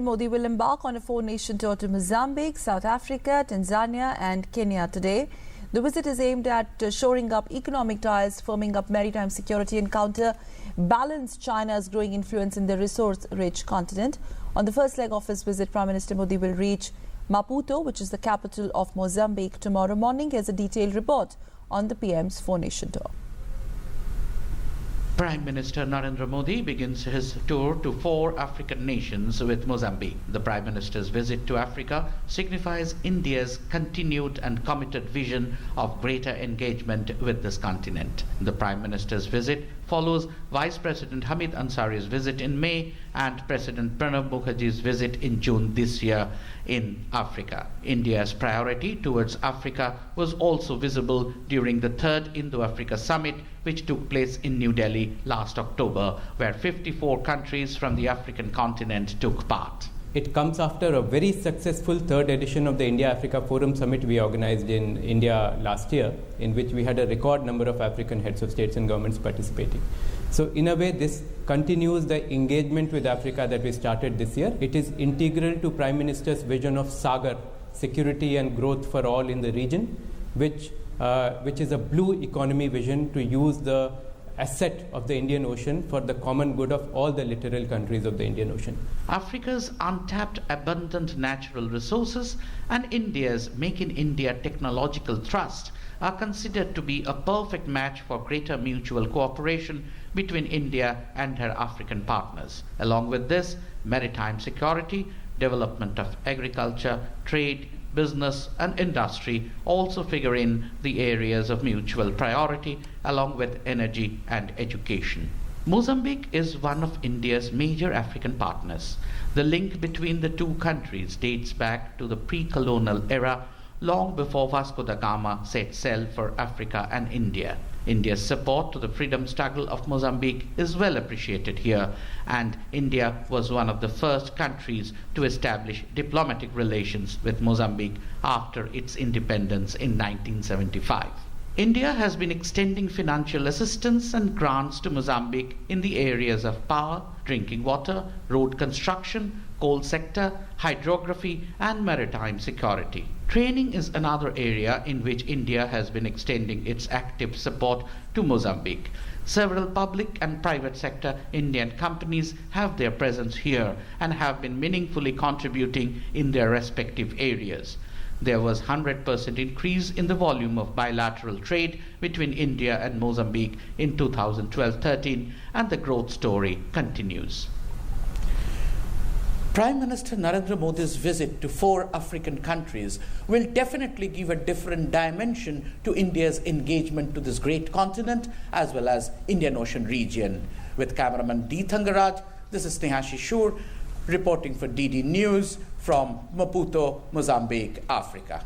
Modi will embark on a four-nation tour to Mozambique, South Africa, Tanzania and Kenya today. The visit is aimed at shoring up economic ties, firming up maritime security and counterbalance China's growing influence in the resource-rich continent. On the first leg of his visit, Prime Minister Modi will reach Maputo, which is the capital of Mozambique, tomorrow morning. Here's a detailed report on the PM's four-nation tour. Prime Minister Narendra Modi begins his tour to 4 African nations with Mozambique. The Prime Minister's visit to Africa signifies India's continued and committed vision of greater engagement with this continent. The Prime Minister's visit follows Vice President Hamid Ansari's visit in May and President Pranab Mukherjee's visit in June this year in Africa. India's priority towards Africa was also visible during the 3rd Indo-Africa Summit, which took place in New Delhi last October, where 54 countries from the African continent took part. It comes after a very successful 3rd edition of the India-Africa Forum Summit we organized in India last year, in which we had a record number of African heads of states and governments participating. So in a way, this continues the engagement with Africa that we started this year. It is integral to Prime Minister's vision of Sagar, security and growth for all in the region, which is a blue economy vision to use the asset of the Indian Ocean for the common good of all the littoral countries of the Indian Ocean. Africa's untapped abundant natural resources and India's Make in India technological thrust are considered to be a perfect match for greater mutual cooperation between India and her African partners. Along with this, maritime security, development of agriculture, trade, business and industry also figure in the areas of mutual priority, along with energy and education. Mozambique is one of India's major African partners. The link between the two countries dates back to the pre-colonial era, long before Vasco da Gama set sail for Africa and India. India's support to the freedom struggle of Mozambique is well appreciated here, and India was one of the first countries to establish diplomatic relations with Mozambique after its independence in 1975. India has been extending financial assistance and grants to Mozambique in the areas of power, drinking water, road construction, coal sector, hydrography and maritime security. Training is another area in which India has been extending its active support to Mozambique. Several public and private sector Indian companies have their presence here and have been meaningfully contributing in their respective areas. There was 100% increase in the volume of bilateral trade between India and Mozambique in 2012-13, and the growth story continues. Prime Minister Narendra Modi's visit to 4 African countries will definitely give a different dimension to India's engagement to this great continent as well as Indian Ocean region. With cameraman D. Thangaraj, this is Snehashi Shur reporting for DD News from Maputo, Mozambique, Africa.